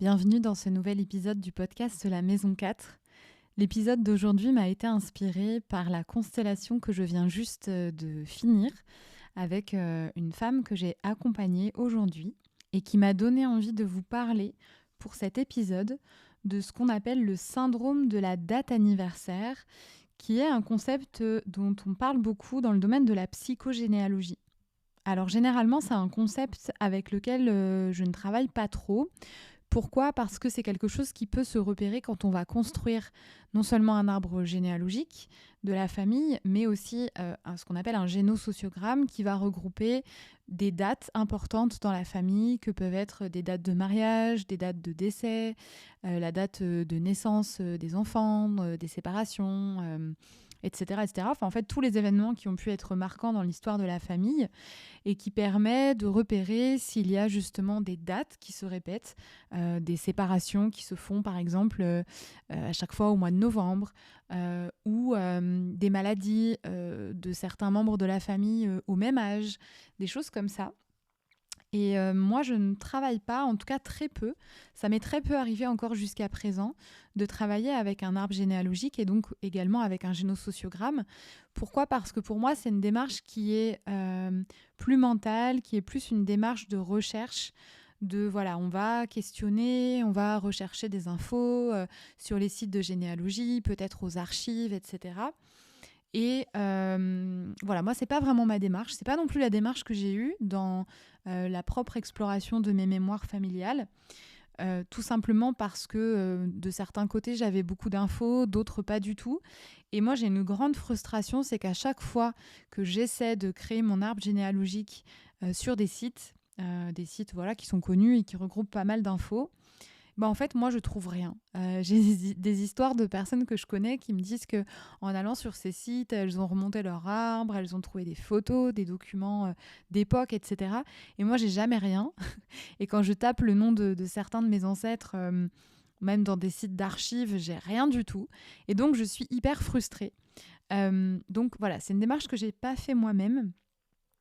Bienvenue dans ce nouvel épisode du podcast La Maison 4. L'épisode d'aujourd'hui m'a été inspiré par la constellation que je viens juste de finir avec une femme que j'ai accompagnée aujourd'hui et qui m'a donné envie de vous parler pour cet épisode de ce qu'on appelle le syndrome de la date anniversaire, qui est un concept dont on parle beaucoup dans le domaine de la psychogénéalogie. Alors généralement, c'est un concept avec lequel je ne travaille pas trop. Pourquoi ? Parce que c'est quelque chose qui peut se repérer quand on va construire non seulement un arbre généalogique de la famille, mais aussi ce qu'on appelle un génosociogramme qui va regrouper des dates importantes dans la famille, que peuvent être des dates de mariage, des dates de décès, la date de naissance des enfants, des séparations, etc., etc. Enfin, en fait, tous les événements qui ont pu être marquants dans l'histoire de la famille et qui permet de repérer s'il y a justement des dates qui se répètent, des séparations qui se font par exemple à chaque fois au mois de novembre, ou des maladies de certains membres de la famille au même âge, des choses comme ça. Et moi, je ne travaille pas, en tout cas très peu. Ça m'est très peu arrivé encore jusqu'à présent de travailler avec un arbre généalogique et donc également avec un génosociogramme. Pourquoi ? Parce que pour moi, c'est une démarche qui est plus mentale, qui est plus une démarche de recherche. Voilà, on va questionner, on va rechercher des infos sur les sites de généalogie, peut-être aux archives, etc. Et voilà, moi, c'est pas vraiment ma démarche. C'est pas non plus la démarche que j'ai eue dans la propre exploration de mes mémoires familiales. Tout simplement parce que de certains côtés, j'avais beaucoup d'infos, d'autres pas du tout. Et moi, j'ai une grande frustration, c'est qu'à chaque fois que j'essaie de créer mon arbre généalogique sur des sites voilà, qui sont connus et qui regroupent pas mal d'infos, en fait, moi, je trouve rien. J'ai des histoires de personnes que je connais qui me disent que en allant sur ces sites, elles ont remonté leur arbre, elles ont trouvé des photos, des documents d'époque, etc. Et moi, j'ai jamais rien. Et quand je tape le nom de certains de mes ancêtres, même dans des sites d'archives, j'ai rien du tout. Et donc, je suis hyper frustrée. Donc voilà, c'est une démarche que j'ai pas fait moi-même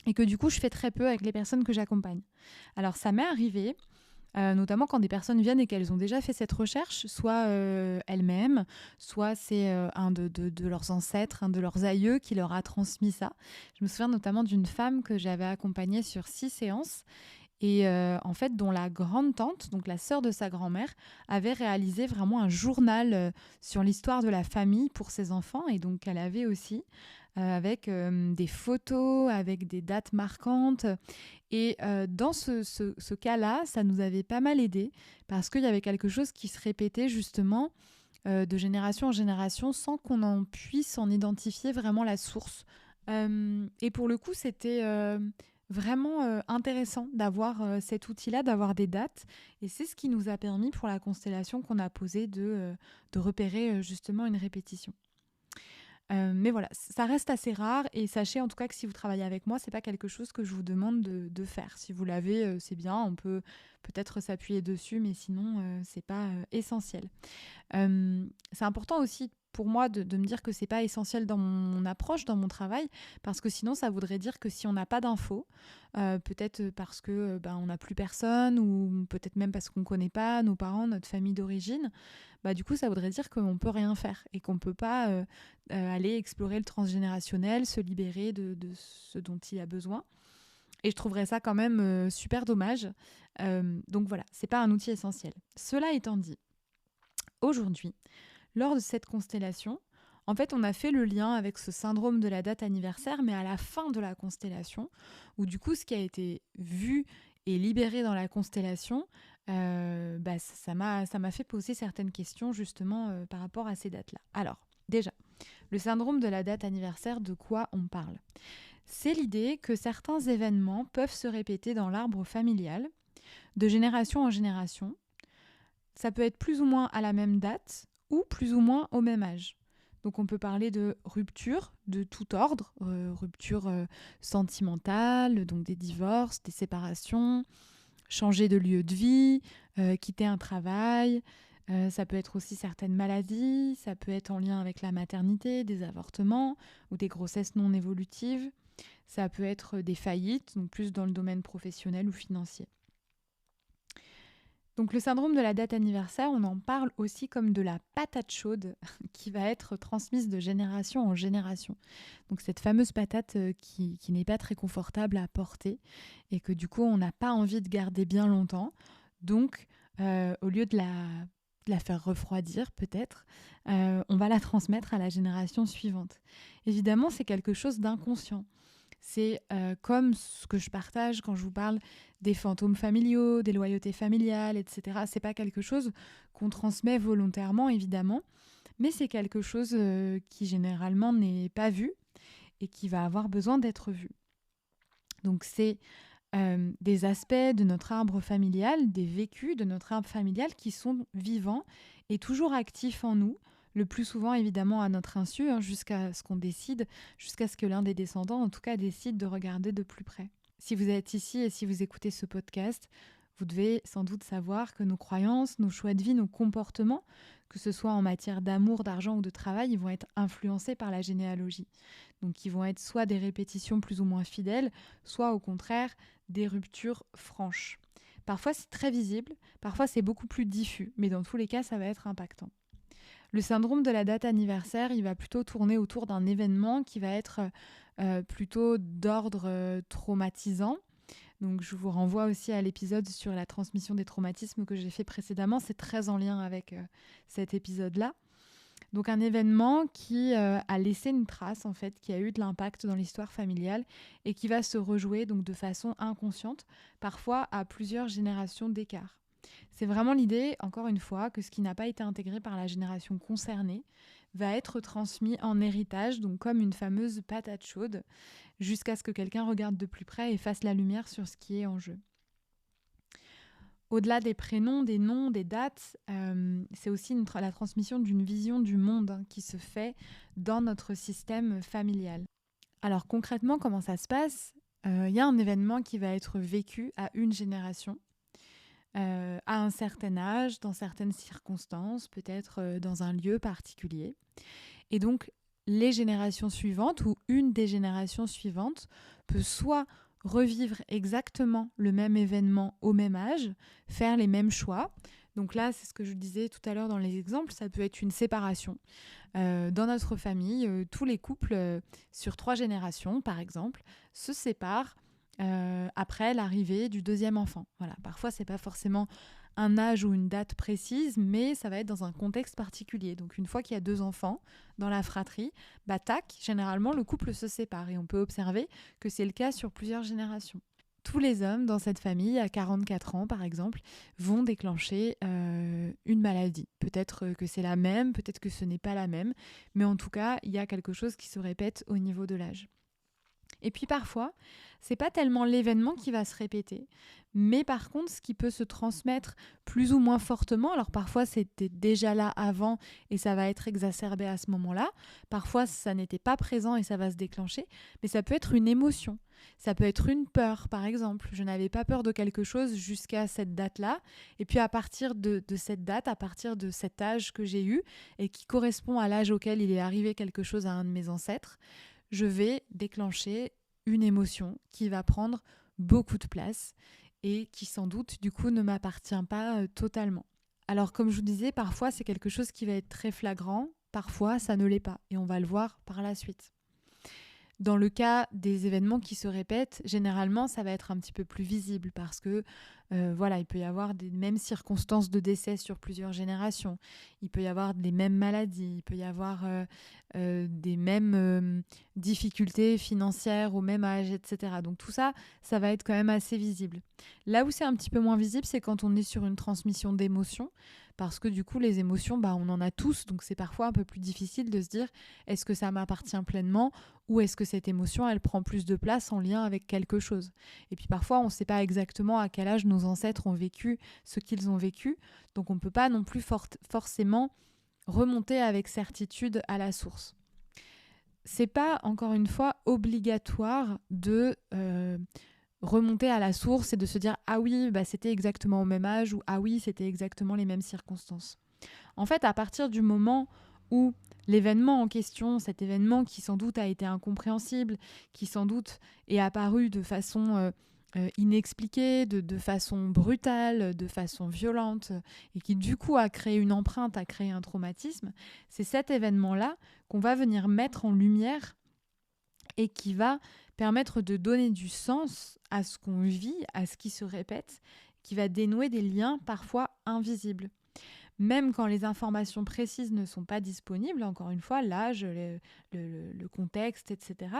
et que du coup, je fais très peu avec les personnes que j'accompagne. Alors, ça m'est arrivé. Notamment quand des personnes viennent et qu'elles ont déjà fait cette recherche, soit elles-mêmes, soit c'est un de leurs ancêtres, un de leurs aïeux qui leur a transmis ça. Je me souviens notamment d'une femme que j'avais accompagnée sur 6 séances et en fait dont la grande-tante, donc la sœur de sa grand-mère, avait réalisé vraiment un journal sur l'histoire de la famille pour ses enfants, et donc elle avait aussi avec des photos, avec des dates marquantes. Et dans ce cas-là, ça nous avait pas mal aidé parce qu'il y avait quelque chose qui se répétait justement de génération en génération sans qu'on en puisse en identifier vraiment la source. Et pour le coup, c'était vraiment intéressant d'avoir cet outil-là, d'avoir des dates. Et c'est ce qui nous a permis pour la constellation qu'on a posée de repérer justement une répétition. Mais voilà, ça reste assez rare et sachez en tout cas que si vous travaillez avec moi, c'est pas quelque chose que je vous demande de faire. Si vous l'avez, c'est bien, on peut peut-être s'appuyer dessus, mais sinon, c'est pas essentiel. C'est important aussi pour moi de me dire que c'est pas essentiel dans mon approche, dans mon travail, parce que sinon ça voudrait dire que si on n'a pas d'infos, peut-être parce que on n'a plus personne, ou peut-être même parce qu'on connaît pas nos parents, notre famille d'origine, du coup ça voudrait dire qu'on peut rien faire et qu'on peut pas aller explorer le transgénérationnel, se libérer de ce dont il a besoin. Et je trouverais ça quand même super dommage. Donc voilà, c'est pas un outil essentiel. Cela étant dit, aujourd'hui, lors de cette constellation, en fait, on a fait le lien avec ce syndrome de la date anniversaire, mais à la fin de la constellation, où du coup, ce qui a été vu et libéré dans la constellation, ça m'a fait poser certaines questions justement par rapport à ces dates-là. Alors, déjà, le syndrome de la date anniversaire, de quoi on parle ? C'est l'idée que certains événements peuvent se répéter dans l'arbre familial, de génération en génération. Ça peut être plus ou moins à la même date ou plus ou moins au même âge. Donc on peut parler de rupture de tout ordre, rupture sentimentale, donc des divorces, des séparations, changer de lieu de vie, quitter un travail. Ça peut être aussi certaines maladies, ça peut être en lien avec la maternité, des avortements ou des grossesses non évolutives. Ça peut être des faillites, donc plus dans le domaine professionnel ou financier. Donc le syndrome de la date anniversaire, on en parle aussi comme de la patate chaude qui va être transmise de génération en génération. Donc cette fameuse patate qui n'est pas très confortable à porter et que du coup on n'a pas envie de garder bien longtemps. Donc au lieu de la faire refroidir peut-être, on va la transmettre à la génération suivante. Évidemment, c'est quelque chose d'inconscient. C'est comme ce que je partage quand je vous parle des fantômes familiaux, des loyautés familiales, etc. C'est pas quelque chose qu'on transmet volontairement, évidemment, mais c'est quelque chose qui généralement n'est pas vu et qui va avoir besoin d'être vu. Donc c'est des aspects de notre arbre familial, des vécus de notre arbre familial qui sont vivants et toujours actifs en nous, le plus souvent évidemment à notre insu, jusqu'à ce qu'on décide, jusqu'à ce que l'un des descendants en tout cas décide de regarder de plus près. Si vous êtes ici et si vous écoutez ce podcast, vous devez sans doute savoir que nos croyances, nos choix de vie, nos comportements, que ce soit en matière d'amour, d'argent ou de travail, ils vont être influencés par la généalogie. Donc ils vont être soit des répétitions plus ou moins fidèles, soit au contraire des ruptures franches. Parfois c'est très visible, parfois c'est beaucoup plus diffus, mais dans tous les cas ça va être impactant. Le syndrome de la date anniversaire, il va plutôt tourner autour d'un événement qui va être plutôt d'ordre traumatisant. Donc je vous renvoie aussi à l'épisode sur la transmission des traumatismes que j'ai fait précédemment. C'est très en lien avec cet épisode-là. Donc un événement qui a laissé une trace, en fait, qui a eu de l'impact dans l'histoire familiale et qui va se rejouer donc de façon inconsciente, parfois à plusieurs générations d'écart. C'est vraiment l'idée, encore une fois, que ce qui n'a pas été intégré par la génération concernée va être transmis en héritage, donc comme une fameuse patate chaude, jusqu'à ce que quelqu'un regarde de plus près et fasse la lumière sur ce qui est en jeu. Au-delà des prénoms, des noms, des dates, c'est aussi la transmission d'une vision du monde qui se fait dans notre système familial. Alors concrètement, comment ça se passe ? Y a un événement qui va être vécu à une génération, à un certain âge, dans certaines circonstances, peut-être dans un lieu particulier. Et donc, les générations suivantes ou une des générations suivantes peut soit revivre exactement le même événement au même âge, faire les mêmes choix. Donc là, c'est ce que je disais tout à l'heure dans les exemples, ça peut être une séparation. Dans notre famille, tous les couples sur 3 générations, par exemple, se séparent après l'arrivée du deuxième enfant. Voilà. Parfois, c'est pas forcément un âge ou une date précise, mais ça va être dans un contexte particulier. Donc une fois qu'il y a 2 enfants dans la fratrie, généralement le couple se sépare et on peut observer que c'est le cas sur plusieurs générations. Tous les hommes dans cette famille, à 44 ans par exemple, vont déclencher une maladie. Peut-être que c'est la même, peut-être que ce n'est pas la même, mais en tout cas, il y a quelque chose qui se répète au niveau de l'âge. Et puis parfois, c'est pas tellement l'événement qui va se répéter, mais par contre, ce qui peut se transmettre plus ou moins fortement, alors parfois c'était déjà là avant et ça va être exacerbé à ce moment-là, parfois ça n'était pas présent et ça va se déclencher, mais ça peut être une émotion, ça peut être une peur par exemple. Je n'avais pas peur de quelque chose jusqu'à cette date-là, et puis à partir de cette date, à partir de cet âge que j'ai eu et qui correspond à l'âge auquel il est arrivé quelque chose à un de mes ancêtres, je vais déclencher une émotion qui va prendre beaucoup de place et qui sans doute du coup ne m'appartient pas totalement. Alors comme je vous disais, parfois c'est quelque chose qui va être très flagrant, parfois ça ne l'est pas et on va le voir par la suite. Dans le cas des événements qui se répètent, généralement, ça va être un petit peu plus visible parce que il peut y avoir des mêmes circonstances de décès sur plusieurs générations. Il peut y avoir des mêmes maladies, il peut y avoir des mêmes difficultés financières au même âge, etc. Donc tout ça, ça va être quand même assez visible. Là où c'est un petit peu moins visible, c'est quand on est sur une transmission d'émotions. Parce que du coup, les émotions, on en a tous, donc c'est parfois un peu plus difficile de se dire est-ce que ça m'appartient pleinement ou est-ce que cette émotion, elle prend plus de place en lien avec quelque chose. Et puis parfois, on ne sait pas exactement à quel âge nos ancêtres ont vécu ce qu'ils ont vécu, donc on ne peut pas non plus forcément remonter avec certitude à la source. C'est pas, encore une fois, obligatoire de remonter à la source et de se dire « Ah oui, c'était exactement au même âge » ou « Ah oui, c'était exactement les mêmes circonstances ». En fait, à partir du moment où l'événement en question, cet événement qui sans doute a été incompréhensible, qui sans doute est apparu de façon inexpliquée, de façon brutale, de façon violente, et qui du coup a créé une empreinte, a créé un traumatisme, c'est cet événement-là qu'on va venir mettre en lumière et qui va permettre de donner du sens à ce qu'on vit, à ce qui se répète, qui va dénouer des liens parfois invisibles. Même quand les informations précises ne sont pas disponibles, encore une fois, l'âge, le contexte, etc.,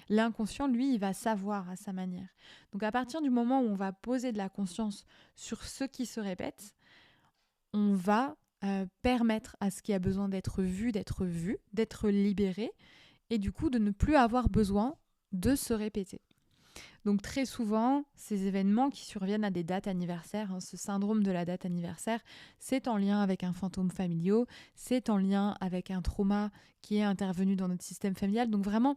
l'inconscient, lui, il va savoir à sa manière. Donc à partir du moment où on va poser de la conscience sur ce qui se répète, on va permettre à ce qui a besoin d'être vu, d'être libéré, et du coup de ne plus avoir besoin de se répéter. Donc très souvent, ces événements qui surviennent à des dates anniversaires, ce syndrome de la date anniversaire, c'est en lien avec un fantôme familial, c'est en lien avec un trauma qui est intervenu dans notre système familial. Donc vraiment,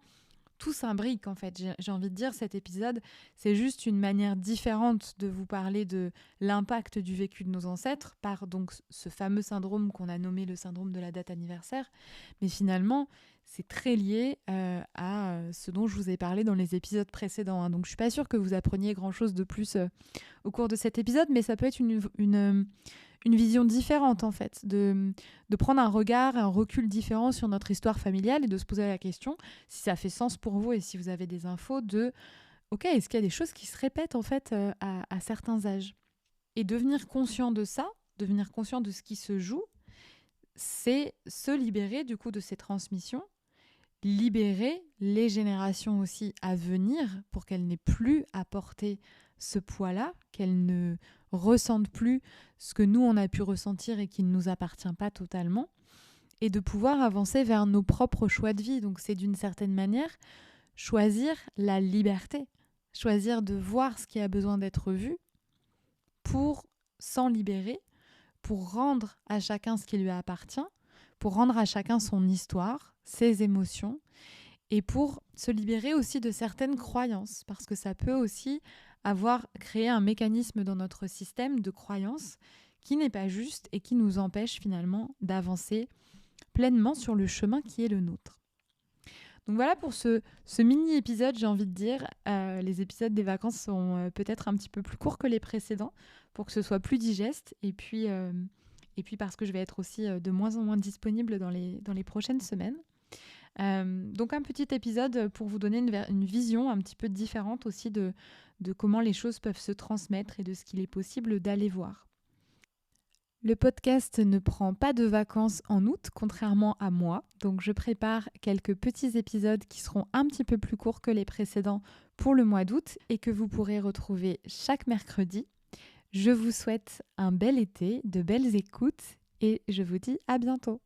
tout s'imbrique en fait. J'ai envie de dire, cet épisode, c'est juste une manière différente de vous parler de l'impact du vécu de nos ancêtres par donc ce fameux syndrome qu'on a nommé le syndrome de la date anniversaire. Mais finalement, c'est très lié à ce dont je vous ai parlé dans les épisodes précédents. Donc je suis pas sûre que vous appreniez grand-chose de plus au cours de cet épisode, mais ça peut être une vision différente en fait, de prendre un regard, un recul différent sur notre histoire familiale et de se poser la question si ça fait sens pour vous et si vous avez des infos de ok, est-ce qu'il y a des choses qui se répètent en fait à certains âges. Et devenir conscient de ça, devenir conscient de ce qui se joue, c'est se libérer du coup de ces transmissions, libérer les générations aussi à venir pour qu'elles n'aient plus à porter ce poids-là, qu'elles ne ressentent plus ce que nous on a pu ressentir et qui ne nous appartient pas totalement, et de pouvoir avancer vers nos propres choix de vie. Donc c'est d'une certaine manière choisir la liberté, choisir de voir ce qui a besoin d'être vu pour s'en libérer, pour rendre à chacun ce qui lui appartient, pour rendre à chacun son histoire, ses émotions, et pour se libérer aussi de certaines croyances, parce que ça peut aussi avoir créé un mécanisme dans notre système de croyances qui n'est pas juste et qui nous empêche finalement d'avancer pleinement sur le chemin qui est le nôtre. Donc voilà pour ce mini-épisode, j'ai envie de dire. Les épisodes des vacances sont peut-être un petit peu plus courts que les précédents pour que ce soit plus digeste. Et puis parce que je vais être aussi de moins en moins disponible dans les prochaines semaines. Donc un petit épisode pour vous donner une vision un petit peu différente aussi de comment les choses peuvent se transmettre et de ce qu'il est possible d'aller voir. Le podcast ne prend pas de vacances en août, contrairement à moi. Donc je prépare quelques petits épisodes qui seront un petit peu plus courts que les précédents pour le mois d'août et que vous pourrez retrouver chaque mercredi. Je vous souhaite un bel été, de belles écoutes et je vous dis à bientôt.